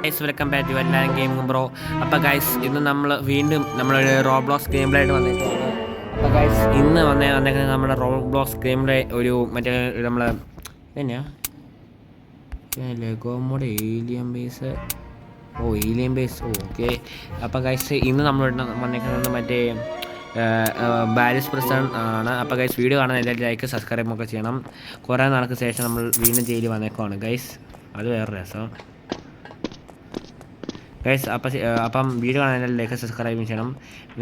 Guys welcome back to എല്ലാവരും gaming bro. അപ്പോൾ guys ഇന്ന് നമ്മൾ വീണ്ടും നമ്മളൊരു റോബ്ലോക്സ് ഗെയിം പ്ലേ ആയിട്ട് വന്നിട്ടാണ്. അപ്പോൾ ഗൈസ് ഇന്ന് വന്നേക്കുന്നത് നമ്മുടെ റോബ്ലോക്സ് ഗെയിം പ്ലേ ഒരു മറ്റേ നമ്മൾ തന്നെയാ ലെഗോമോടെ alien base alien base okay. അപ്പോൾ ഗൈസ് ഇന്ന് നമ്മൾ വന്നേക്കുന്നത് മറ്റേ ബാരിസ് പ്രസൺ ആണ്. അപ്പോൾ ഗൈസ് വീഡിയോ കാണാൻ എല്ലാവരും ലൈക്ക് സബ്സ്ക്രൈബ് ഒക്കെ ചെയ്യണം. കുറേ നാൾക്ക് ശേഷം നമ്മൾ വീണ്ടും ജയിലിൽ വന്നേക്കുവാണ് ഗൈസ്, അത് വേറെ രസം ഗൈസ്. അപ്പം വീഡിയോ കാണാൻ ലൈക്ക് സബ്സ്ക്രൈബ് ചെയ്യണം.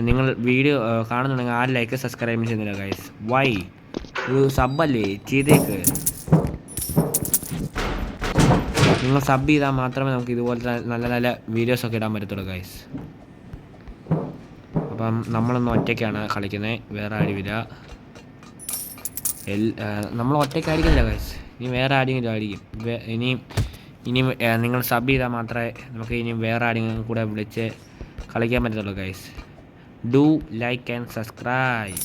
നിങ്ങൾ വീഡിയോ കാണുന്നുണ്ടെങ്കിൽ ആ ലൈക്ക് സബ്സ്ക്രൈബ് ചെയ്യുന്നില്ല ഗൈസ്. വൈ ഒരു സബ്ബല്ലേ ചെയ്തേക്ക്. നിങ്ങൾ സബ് ചെയ്താൽ മാത്രമേ നമുക്ക് ഇതുപോലത്തെ നല്ല നല്ല വീഡിയോസൊക്കെ ഇടാൻ പറ്റത്തുള്ളൂ ഗൈസ്. അപ്പം നമ്മളൊന്ന് ഒറ്റയ്ക്കാണ് കളിക്കുന്നത്, വേറെ ആരുമില്ല. നമ്മൾ ഒറ്റയ്ക്കായിരിക്കില്ല ഗൈസ്, ഇനി വേറെ ആരെങ്കിലും ആയിരിക്കും. ഇനി നിങ്ങൾ സബ് ചെയ്താൽ മാത്രമേ നമുക്ക് ഇനി വേറെ ആരെങ്കിലും കൂടെ വിളിച്ച് കളിക്കാൻ പറ്റത്തുള്ളൂ guys. Do like and subscribe.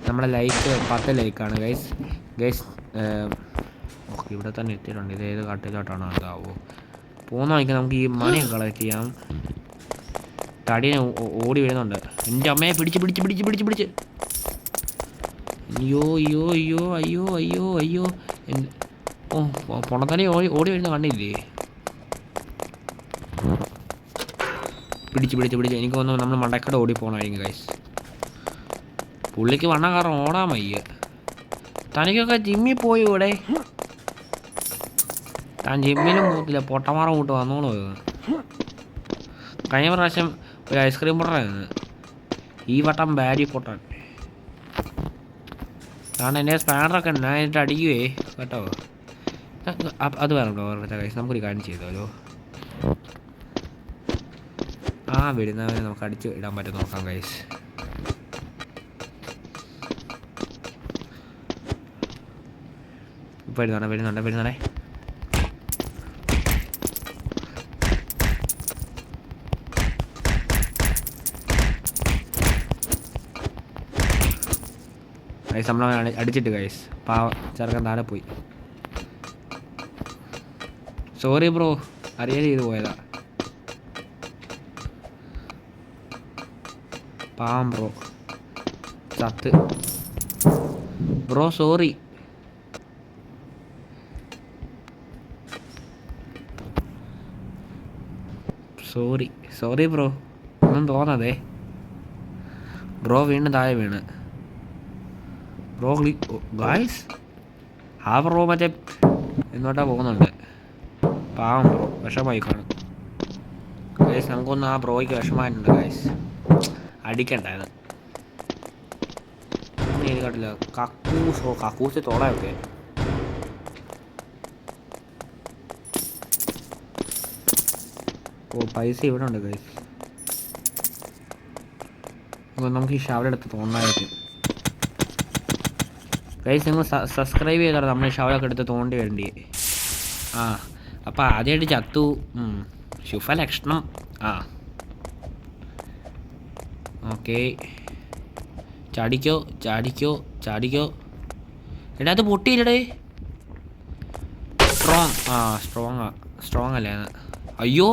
നമ്മുടെ ലൈക്ക് 10 ലൈക്കാണ് ഗൈസ്. ഓക്കെ, ഇവിടെ തന്നെ എത്തിയിട്ടുണ്ട്. ഇത് ഏത് കാട്ടിലോട്ടാണ് അതാവോ പോകുന്ന വഴിക്ക് നമുക്ക് ഈ മണിയൊക്കെ കളക്ട് ചെയ്യാം. തടിയെ ഓടി വരുന്നുണ്ട്. എൻ്റെ അമ്മയെ പിടിച്ച് അയ്യോ പൊണത്തനെ ഓടി വരുന്ന കണ്ടില്ലേ. പിടിച്ച് എനിക്ക് തോന്നുന്നു നമ്മൾ മണ്ടക്കട ഓടി പോകണമായിരിക്കും ഗൈസ്. പുള്ളിക്ക് വണ്ണം കാരണം ഓടാൻ വയ്യ. തനിക്കൊക്കെ ജിമ്മിൽ പോയി ഇവിടെ. താൻ ജിമ്മിലും പോകത്തില്ല, പൊട്ടമാറ കൂട്ട് വന്നോളൂ. കഴിഞ്ഞ പ്രാവശ്യം ഒരു ഐസ്ക്രീം പൊട്ടനായിരുന്നു, ഈ വട്ടം ബാരി പൊട്ടൻ. കാരണം എൻ്റെ സ്പാനറൊക്കെ ഉണ്ട്, ഞാൻ എന്നിട്ട് അടിക്കുവേ കേട്ടോ. അത് വേണോ ഗൈസ്, നമുക്കൊരു കാര്യം ചെയ്താലോ. വരുന്നവരെ നമുക്ക് അടിച്ച് ഇടാൻ പറ്റും നോക്കാം ഗൈസ്. വരുന്നുണ്ടേ. ഗൈസ് നമ്മളെ അടിച്ചിട്ട് ഗൈസ്, ചെറുക്കൻ താഴെ പോയി. സോറി ബ്രോ, അറിയാതെ ചെയ്ത് പോയതാ. പാവം ബ്രോ ചത്ത്. Bro sorry. ബ്രോ, ഒന്നും തോന്നാതെ. ബ്രോ വീണ്ടും താഴെ വീണ്. ബ്രോ ഗായ്സ്, ബ്രോ മറ്റേ എന്നോട്ടാ പോകുന്നുണ്ട്. പാവം ബ്രോ വിഷമായി കാണും ഗൈസ്. നമുക്കൊന്ന് ആ ബ്രോയ്ക്ക് വിഷമായിട്ടുണ്ട് ഗൈസ്. അടിക്കണ്ടായത് ഇത് കേട്ടില്ല. കക്കൂസ് തോളയൊക്കെ. പൈസ ഇവിടെ ഉണ്ട് ഗൈസ്. നമുക്ക് ഈ ഷവല എടുത്ത് തോന്നായിരിക്കും ഗൈസ്. നിങ്ങൾ സബ്സ്ക്രൈബ് ചെയ്താൽ നമ്മൾ ഷവലൊക്കെ എടുത്ത് തോണ്ടി വരണ്ടേ. അപ്പോൾ ആദ്യമായിട്ട് ചത്തു. ശുഭ ലക്ഷണം. ഓക്കെ, ചാടിക്കോ. എടാ അത് പൊട്ടിയില്ലടേ. സ്ട്രോങ് അല്ലേ. അയ്യോ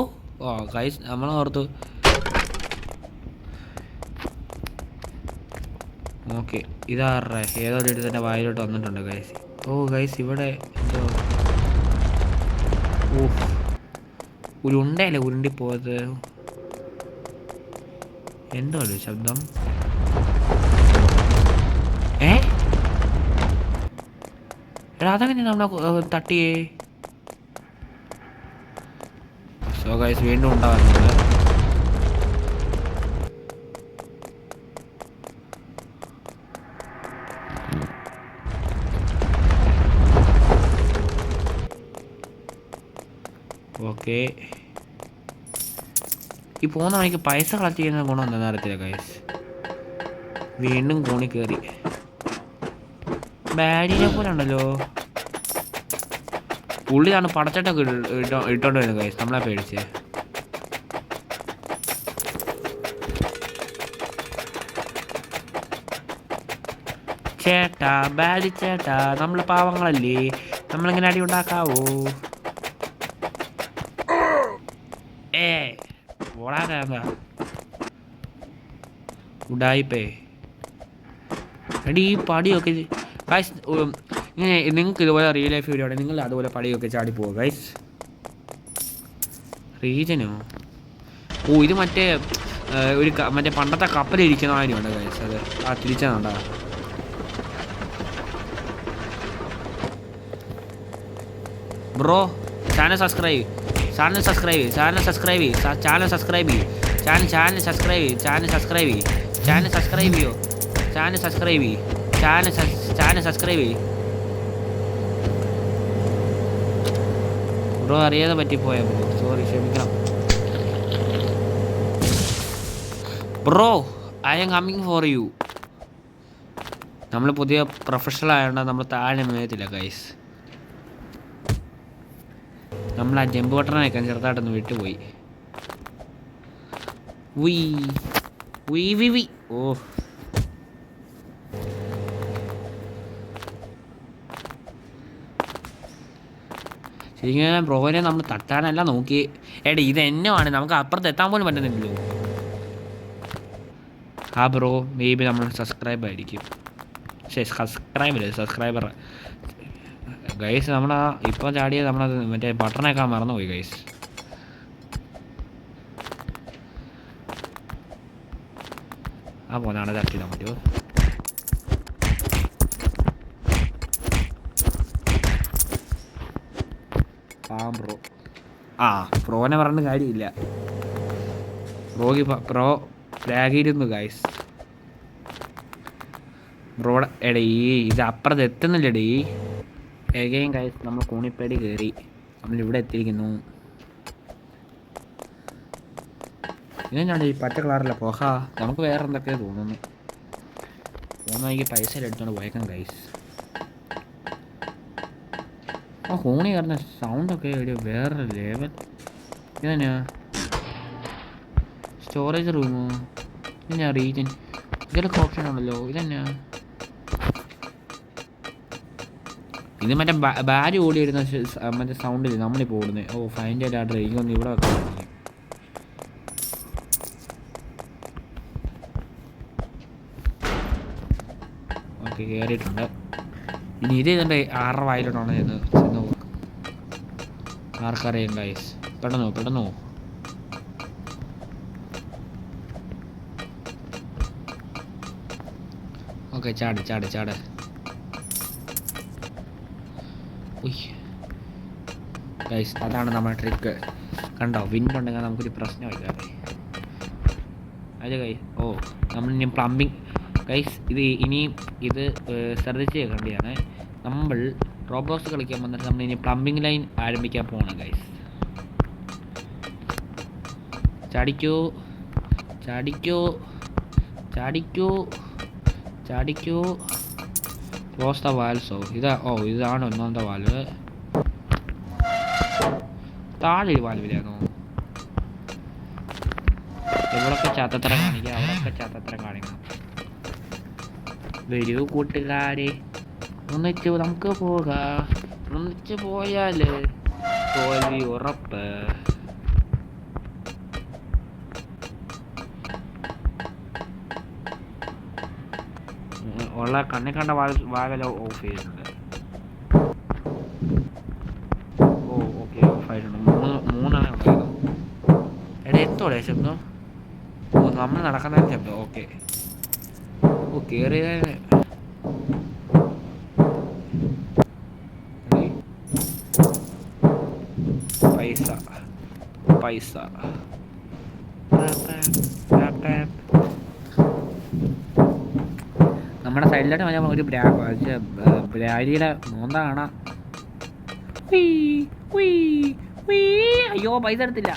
ഗൈസ്, നമ്മളോർത്തു. ഓക്കെ, ഇതാറേ ഏതോ ഒരു തന്നെ വായിലോട്ട് വന്നിട്ടുണ്ട് ഗൈസ്. ഗൈസ് ഇവിടെ എന്തോ ഉരുണ്ടല്ലേ ഉരുണ്ടിപ്പോയത്. എന്തോ ഒരു ശബ്ദം. എടാ അതങ്ങനെ നമ്മളെ തട്ടിയേ. സോ ഗൈസ് വീണ്ടും ഉണ്ടാകുന്നുണ്ട്. ഓക്കെ, ഈ പോകുന്ന വഴിക്ക് പൈസ കളക്ട് ചെയ്യുന്ന ഗുണം എന്താണെന്ന് അറിയത്തില്ല ഗൈസ്. വീണ്ടും കോണി കയറി. ബാരിനെ പോലെ ഉണ്ടല്ലോ. പുള്ളിയാണ് പടച്ചട്ടൊക്കെ ഇട്ടോണ്ട് വരുന്നത് ഗൈസ്, നമ്മളെ പേടിച്ച്. ചേട്ടാ ബാരി ചേട്ടാ, നമ്മൾ പാവങ്ങളല്ലേ, നമ്മളിങ്ങനെ അടി ഉണ്ടാക്കാവോ? ഏ ഓടാനാ ഉടായിപ്പേ എടി ഈ പടിയൊക്കെ ഗൈസ് ഇങ്ങനെ നിങ്ങൾക്ക് ഇതുപോലെ റിയൽ ലൈഫ് വീഡിയോ ആണ് നിങ്ങൾ അതുപോലെ പടിയൊക്കെ ചാടി പോവുക ഗൈസ് റീജനോ ഓ ഇത് മറ്റേ ഒരു മറ്റേ പണ്ടത്തെ കപ്പലിരിക്കുന്ന കാര്യമുണ്ട് ഗൈസ് അത് ആ തിരിച്ചാണോ bro channel subscribe channel subscribe channel subscribe channel subscribe channel subscribe channel subscribe channel subscribe ചെയ്യോ channel subscribe channel subscribe bro അറിയാതെ പറ്റിപ്പോയ ബ്രോ സോറി ക്ഷമിക്കണം bro I am coming for you നമ്മൾ പുതിയ പ്രൊഫഷണൽ ആയതുകൊണ്ട് നമ്മൾ താഴെ വീഴത്തില്ല ഗൈസ് നമ്മൾ ആ ജമ്പ് ബട്ടണൊക്കെ ചെറുതായിട്ടൊന്ന് വിട്ടുപോയി ഓ ശരിക്കും ബ്രോനെ നമ്മൾ തട്ടാനല്ല നോക്കി എടാ ഇത് എന്നെയാണ് നമുക്ക് അപ്പുറത്ത് എത്താൻ പോലും പറ്റുന്നില്ലല്ലോ ആ ബ്രോ മേ ബി നമ്മൾ സബ്സ്ക്രൈബ് ആയിരിക്കും സബ്സ്ക്രൈബർ ഗൈസ് നമ്മളാ ഇപ്പോൾ ചാടിയത് നമ്മളത് മറ്റേ ബട്ടണൊക്കെ മറന്നുപോയി ഗൈസ് ആ പോന്നാണ് തട്ടിയിടാൻ പറ്റുമോ ബ്രോ ആ പ്രോനെ പറഞ്ഞ കാര്യമില്ല പ്രോ ലാഗിയിരുന്നു ഗൈസ് ബ്രോടെ എടീ ഇത് അപ്പുറത്ത് എത്തുന്നില്ലടീ ഏകയും ഗൈസ് നമ്മൾ കൂണിപ്പേടി കയറി നമ്മളിവിടെ എത്തിയിരിക്കുന്നു ഇതെന്നാണ് ഈ പച്ച കളറില്ല പോഹ നമുക്ക് വേറെ എന്തൊക്കെയോ തോന്നുന്നു എനിക്ക് പൈസ എടുത്തോണ്ട് പോയേക്കാം ഗൈസ് ആ ഹോണി പറഞ്ഞ സൗണ്ടൊക്കെ ഒരു വേറെ ലെവൽ ഇതെന്നാ സ്റ്റോറേജ് റൂമോ ഇതെന്നാ റീജൻ ഇതിലൊക്കെ ഓപ്ഷൻ ഉണ്ടല്ലോ ഇതെന്നാ ഇത് മറ്റേ ബാരി ഓടി വരുന്ന മറ്റേ സൗണ്ടില്ല നമ്മളിപ്പോൾ ഓടുന്നത് ഓ ഫൈൻ്റെ ആയിട്ട് എനിക്കൊന്ന് ഇവിടെ വെക്കാൻ ഓക്കെ കയറിയിട്ടുണ്ട് ഇനി ഇത് ഇതിൻ്റെ 6 വായിലോട്ടാണ് ചെന്ന് നോക്കും ആർക്കറിയാം ഗൈസ് പെട്ടെന്നോ ഓക്കെ ചാട് ഗൈസ് അതാണ് നമ്മുടെ ട്രിക്ക് കണ്ടോ വിൻഡ് ഉണ്ടെങ്കിൽ നമുക്കൊരു പ്രശ്നമില്ല അത് ഗൈസ് ഓ നമ്മളിനി പ്ലംബിങ് ഗൈസ് ഇത് ശ്രദ്ധിച്ച് കേൾക്കേണ്ടതാണ് നമ്മൾ റോബോക്സ് കളിക്കാൻ വന്നിട്ട് നമ്മൾ ഇനി പ്ലംബിങ് ലൈൻ ആരംഭിക്കാൻ പോകണം ഗൈസ് ചാടിക്കോ ക്ലോസ് ദ വാൽസോ ഇതാണ് ഒന്നാമത്തെ വാൽവ് താഴെ വാൽവിലാണോ എവിടൊക്കെ ചാത്തത്തരം കാണിക്കുക അവിടൊക്കെ ചാത്തത്തരം കാണിക്കണം വരൂ കൂട്ടുകാരെ ഒന്നിച്ച് നമുക്ക് പോകാം ഒന്നിച്ച് പോയാൽ തോൽവി ഉറപ്പ് ഉള്ള കണ്ണി കണ്ട വാഗല ഓഫ് ചെയ്തിട്ടുണ്ട് ഓ ഓക്കെ ഓഫ് ആയിട്ടുണ്ട് 3 ഉണ്ടായിരുന്നു എടാ എത്തോടെ ശബ്ദം നമ്മൾ നടക്കുന്ന ശബ്ദം ഓക്കെ ഓ കയറിയ പൈസ നമ്മുടെ സൈഡിലോട്ട് മറ്റേ ഒരു ബ്രാരിയുടെ മോന്ത കാണാം അയ്യോ പൈസ എടുത്തില്ല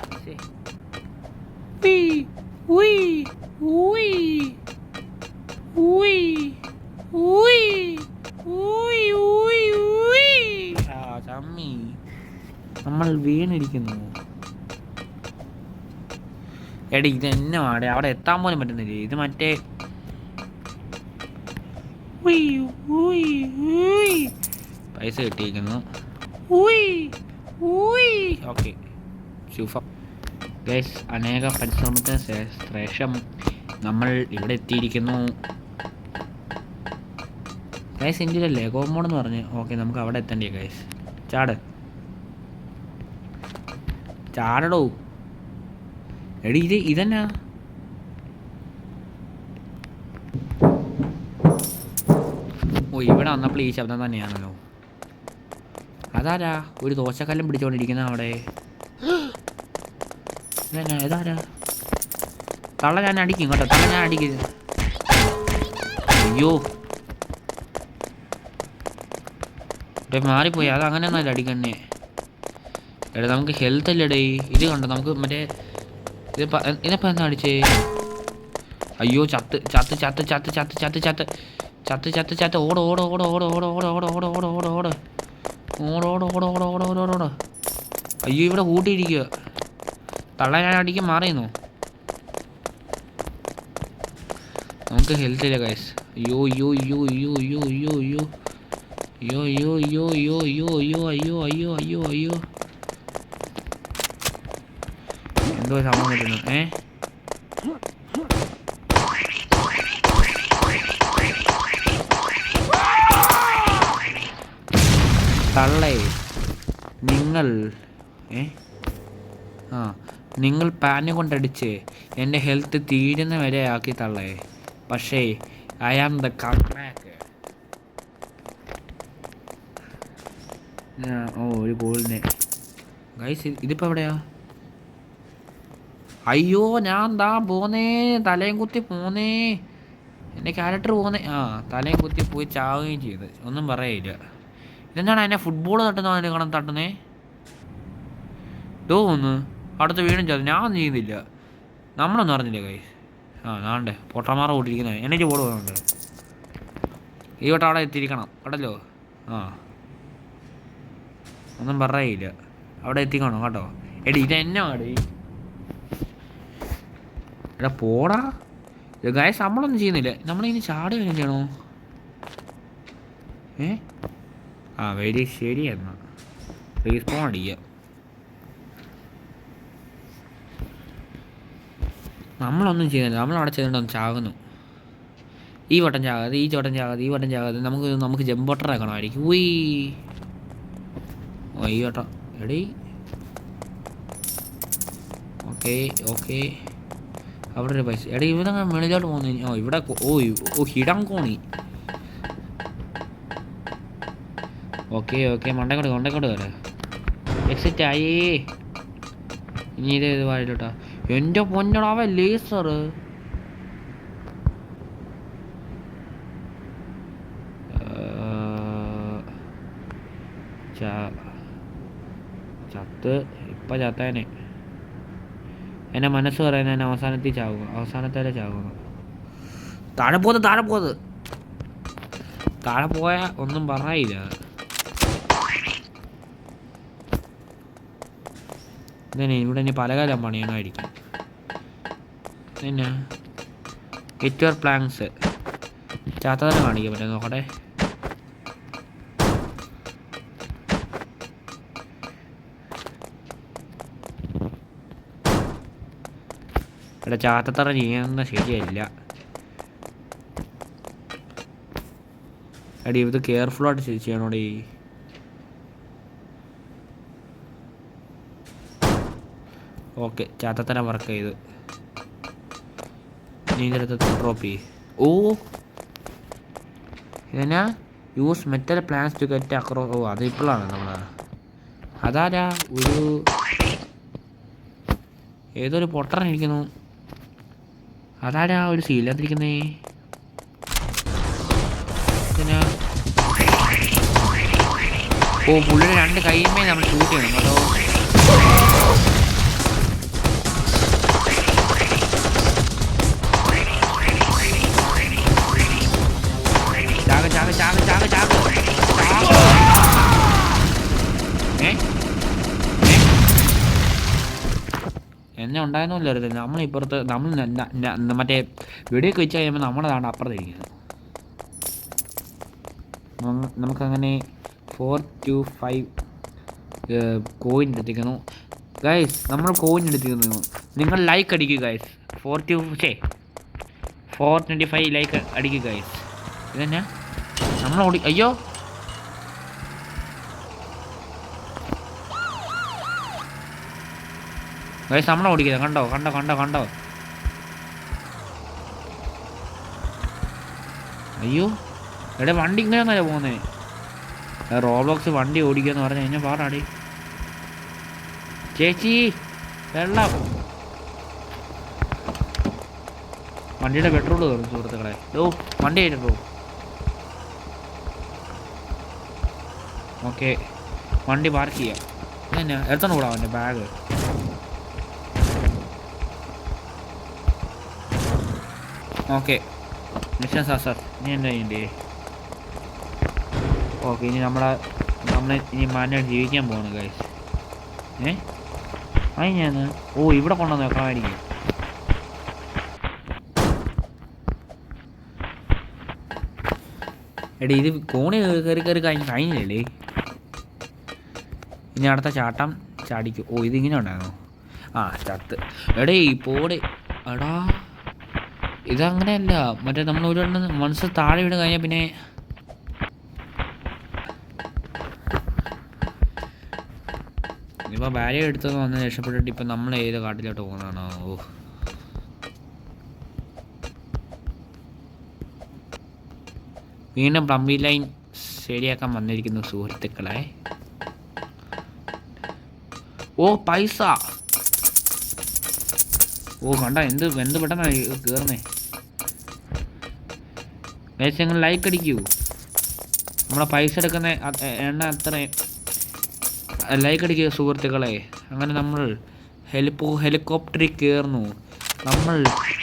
ചമ്മി നമ്മൾ വീണിരിക്കുന്നു എടി ഇത് എന്നെ മാടെ അവിടെ എത്താൻ പോലും പറ്റുന്നില്ല ഇത് മറ്റേ പൈസ കിട്ടിയിരിക്കുന്നു ഓക്കെ ഗൈസ് അനേക പരിശ്രമത്തിന് ശേഷം നമ്മൾ ഇവിടെ എത്തിയിരിക്കുന്നു. ഗൈസ് ഇന്ത്യയിലല്ലേ കോമ്പൗണ്ട് എന്ന് പറഞ്ഞ്. ഓക്കെ നമുക്ക് അവിടെ എത്തേണ്ടേ ഗൈസ്. ചാടടോ എടി ഇതെന്നാ ഇവിടെ വന്നപ്പോൾ ഈ ശബ്ദം തന്നെയാണല്ലോ. അതാരാ ഒരു ദോശക്കല്ലും പിടിച്ചോണ്ടിരിക്കുന്ന അവിടെ? ഇതെന്നാ ഇതാരാ? തള്ള ഞാൻ അടിക്കും കേട്ടോ, തള്ള ഞാൻ അടിക്കും. അയ്യോ മാറിപ്പോയി. അത് അങ്ങനെ ഒന്നല്ല അടിക്കണേ. എടാ നമുക്ക് ഹെൽത്ത് അല്ലേടേ. ഇത് കണ്ടോ നമുക്ക് മറ്റേ ഇതിപ്പോൾ എന്നാ അടിച്ചേ? അയ്യോ ചത്ത് ചത്ത് ചത്ത് ചത്ത് ചത്ത് ചത്ത് ചത്ത് ചത്ത് ചത്ത് ചത്ത് ഓട് ഓട് ഓട് ഓട് ഓട് ഓട് ഓട് ഓട് ഓട് ഓട് ഓട് ഓട് ഓട് ഓട് ഓട് ഓട് ഓട് ഓട് ഓട്. അയ്യോ ഇവിടെ കൂട്ടിയിരിക്കുക. തള്ള ഞാൻ അടിക്കാൻ മാറിയെന്നോ? നമുക്ക് ഹെൽത്ത് ഇല്ല ഗൈസ്. അയ്യോ അയ്യോ അയ്യോ അയ്യോ അയ്യോ അയ്യോ അയ്യോ അയ്യോ അയ്യോ അയ്യോ അയ്യോ അയ്യോ അയ്യോ അയ്യോ അയ്യോ അയ്യോ എന്തോ സംഭവം കിട്ടുന്നു. തള്ളേ നിങ്ങൾ പാന് കൊണ്ടടിച്ച് എൻ്റെ ഹെൽത്ത് തീരുന്ന വരെ ആക്കി തള്ളേ. പക്ഷേ ഐ ആം ദ കംബാക്ക്. ഒരു ഗോളിനെ ഗൈസ്. ഇതിപ്പോൾ എവിടെയാ? അയ്യോ ഞാൻ പോന്നേ, തലയും കുത്തി പോന്നേ. എൻ്റെ ക്യാരക്ടർ പോന്നേ. തലയും കുത്തി പോയി ചാവുകയും ചെയ്ത്. ഒന്നും പറയില്ല. ഇതെന്താണ് എന്നെ ഫുട്ബോൾ തട്ടുന്ന അതിന് കാണാൻ തട്ടുന്നേ? ഒന്ന് അടുത്ത വീടും ചാതു. ഞാൻ ഒന്നും ചെയ്യുന്നില്ല. നമ്മളൊന്നും അറിഞ്ഞില്ല കൈ. നാണ്ടേ പൊട്ടന്മാറ കൂട്ടിയിരിക്കുന്നത്. എനിക്ക് ബോർഡ് പോകുന്നുണ്ട്. ഈ വട്ടം അവിടെ എത്തിയിരിക്കണം കേട്ടല്ലോ. ഒന്നും പറയില്ല. അവിടെ എത്തിക്കണം കേട്ടോ. എടി ഇതെന്നാ എടി? എടാ പോടാ. ഗൈസ് നമ്മളൊന്നും ചെയ്യുന്നില്ല. നമ്മളിനി ചാടി വരും ചെയ്യണോ? വെരി ശരി എന്നാ റീസ്പോൺ അടിക്കുക. നമ്മളൊന്നും ചെയ്യുന്നില്ല. നമ്മളവിടെ ചെയ്തിട്ടൊന്ന് ചാകുന്നു. ഈ വട്ടം ചാകാതെ ഈ വട്ടം ചാകാതെ നമുക്ക് ജമ്പോട്ടർ ആക്കണമായിരിക്കും. ഈ വട്ടം എടീ. ഓക്കെ അവിടെ ഒരു പൈസ. എടീ ഇവിടെ മെളിലോട്ട് പോകുന്നു. ഇവിടെ ഹിടങ്കോണി. ഓക്കെ മണ്ടക്കോട്ട് വരാം. എക്സിറ്റ് ആയി. ഇനി ഇത് വായിലോട്ടാ. എൻ്റെ പൊന്നടാവ ലേസർ. ചത്ത് ഇപ്പം ചത്തേനെ. എൻ്റെ മനസ്സ് പറയുന്നത് എന്നെ അവസാനത്തേലെ ചാവുക. താഴെ പോയാൽ ഒന്നും പറയില്ല. ഇവിടെ ഇനി പലകാലം പണിയണമായിരിക്കും. പിന്നെ ഗെറ്റ് യുവർ പ്ലാങ്സ് ചാത്തതന്നെ കാണിക്കാൻ പറ്റും. നോക്കട്ടെ. ഇവിടെ ചാത്തത്തറ ചെയ്യുന്ന ശരിയല്ല. എടി ഇത് കെയർഫുള്ളായിട്ട് ചെയ്യണോടി. ഓക്കെ ചാത്തത്തര വർക്ക് ചെയ്ത് നീന്തലത്ത് ഡ്രോപ്പ് ചെയ്യും. ഇതെന്നാ use metal plans to get across. അത് ഇപ്പോഴാണ് നമ്മൾ. അതാരാ ഏതൊരു പൊട്ടറിരിക്കുന്നു. അതാരാ ഒരു സീലാതിരിക്കുന്നേ? പിന്നെ പുള്ളിയുടെ രണ്ട് കൈയുമേ നമ്മൾ ഷൂട്ട് ചെയ്യണം കേട്ടോ. എന്നെ ഉണ്ടായിരുന്നല്ലോ. നമ്മളിപ്പുറത്ത് നമ്മൾ മറ്റേ വെടിയൊക്കെ വെച്ച് കഴിയുമ്പോൾ നമ്മളതാണ് അപ്പുറത്തിരിക്കുന്നത്. നമുക്കങ്ങനെ 4 to 5 കോയിൻ എടുത്തിരിക്കുന്നു ഗൈസ്. നമ്മൾ കോയിൻ എടുത്തിരിക്കുന്നു. നിങ്ങൾ ലൈക്ക് അടിക്കുക ഗൈസ്. 425 ലൈക്ക് അടിക്കുക ഗൈസ്. ഇതന്നെ നമ്മൾ അയ്യോ ഗൈസ് നമ്മളെ ഓടിക്കുന്നത് കണ്ടോ കണ്ടോ കണ്ടോ കണ്ടോ. അയ്യോ എവിടെ വണ്ടി ഇങ്ങനെ ഒന്നല്ല പോകുന്നത്. റോബ്ലോക്സ് വണ്ടി ഓടിക്കുക എന്ന് പറഞ്ഞു കഴിഞ്ഞാൽ പാടാടി. ചേച്ചി വെള്ളം. വണ്ടിയുടെ പെട്രോൾ കയറും സുഹൃത്തുക്കളെ. വണ്ടി ആയിരുന്നു. ഓക്കെ വണ്ടി പാർക്ക് ചെയ്യാം. ഇതന്നെ എടുത്തോണ്ട് കൂടാ അവൻ്റെ ബാഗ്. ഓക്കെ മിഷൻ സാർ ഇനി എന്താ ചെയ്യണ്ടേ? ഓക്കെ ഇനി നമ്മൾ ഇനി മാനായിട്ട് ജീവിക്കാൻ പോകണം ഗൈസ്. ഞാൻ ഇവിടെ കൊണ്ടുവന്ന് വെക്കണമായിരിക്കും. എടേ ഇത് കോണി കയറി കഴിഞ്ഞില്ലേ? ഇനി അടുത്ത ചാട്ടം ചാടിക്കും. ഇതിങ്ങനെ ഉണ്ടായിരുന്നോ? ചത്ത്. എടേ പോടെ എടാ ഇതങ്ങനെയല്ല. മറ്റേ നമ്മൾ ഒരു മനസ്സ് താഴെ വീണ് കഴിഞ്ഞാൽ പിന്നെ ഇപ്പോൾ ബാരിയർ എടുത്തൊന്ന് വന്ന് രക്ഷപ്പെട്ടിട്ട് ഇപ്പം നമ്മൾ ഏത് കാട്ടിലോട്ട് പോകുന്നതാണോ? വീണ്ടും പ്ലംബിംഗ് ലൈൻ ശരിയാക്കാൻ വന്നിരിക്കുന്നു സുഹൃത്തുക്കളെ. പൈസ. കണ്ട എന്ത് പെട്ടെന്നാണ് കയറുന്നേ. നിങ്ങൾ ലൈക്ക് അടിക്കൂ. നമ്മളെ പൈസ എടുക്കുന്ന എണ്ണ അത്ര ലൈക്ക് അടിക്കുക സുഹൃത്തുക്കളെ. അങ്ങനെ നമ്മൾ ഹെലികോപ്റ്ററിൽ കയറുന്നു. നമ്മൾ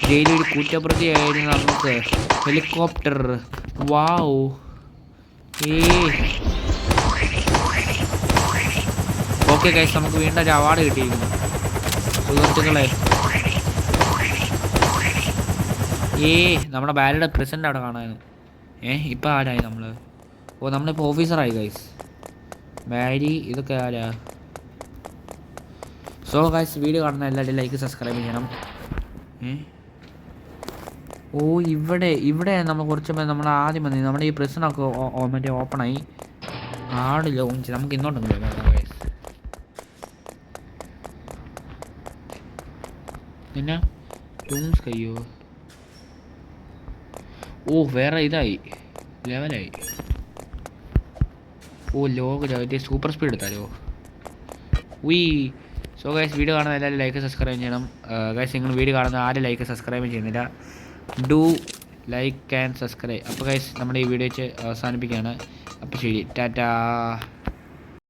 ജയിലിൽ കുറ്റപ്രതിയായിരുന്നു. നമുക്ക് ഹെലികോപ്റ്റർ. വാവ്. ഓക്കെ ഗൈസ് നമുക്ക് വീണ്ടും ഒരു അവാർഡ് കിട്ടിയിരുന്നു സുഹൃത്തുക്കളെ. നമ്മുടെ ബാരിയുടെ പ്രസിഡന്റ് അവിടെ കാണാനും. ഇപ്പം ആരായി നമ്മൾ? നമ്മളിപ്പോൾ ഓഫീസറായി ഗൈസ്. ബാരി ഇതൊക്കെ ആരാ? സോ ഗൈസ് വീഡിയോ കാണുന്ന എല്ലാവരും ലൈക്ക് സബ്സ്ക്രൈബ് ചെയ്യണം. ഇവിടെ നമ്മൾ കുറച്ച് നമ്മൾ ആദ്യം വന്നി നമ്മുടെ ഈ പ്രസിനൊക്കെ മറ്റേ ഓപ്പണായി. ലോഞ്ച് നമുക്ക് ഇങ്ങോട്ടൊന്നും വരാം ഗൈസ്. പിന്നെ ടൂംസ് കയ്യോ. വേറെ ഇതായി ലെവലായി. ലോഗ് സൂപ്പർ സ്പീഡ് എടുത്താലോ. സോ ഗൈസ് വീഡിയോ കാണുന്ന എല്ലാവരും ലൈക്ക് സബ്സ്ക്രൈബ് ചെയ്യണം ഗൈസ്. നിങ്ങൾ വീഡിയോ കാണുന്ന ആരും ലൈക്ക് സബ്സ്ക്രൈബ് ചെയ്യുന്നില്ല. Do like and subscribe. അപ്പോൾ ഗൈസ് നമ്മുടെ ഈ വീഡിയോ വെച്ച് അവസാനിപ്പിക്കുകയാണ്. അപ്പോൾ ശരി, ടാറ്റാ.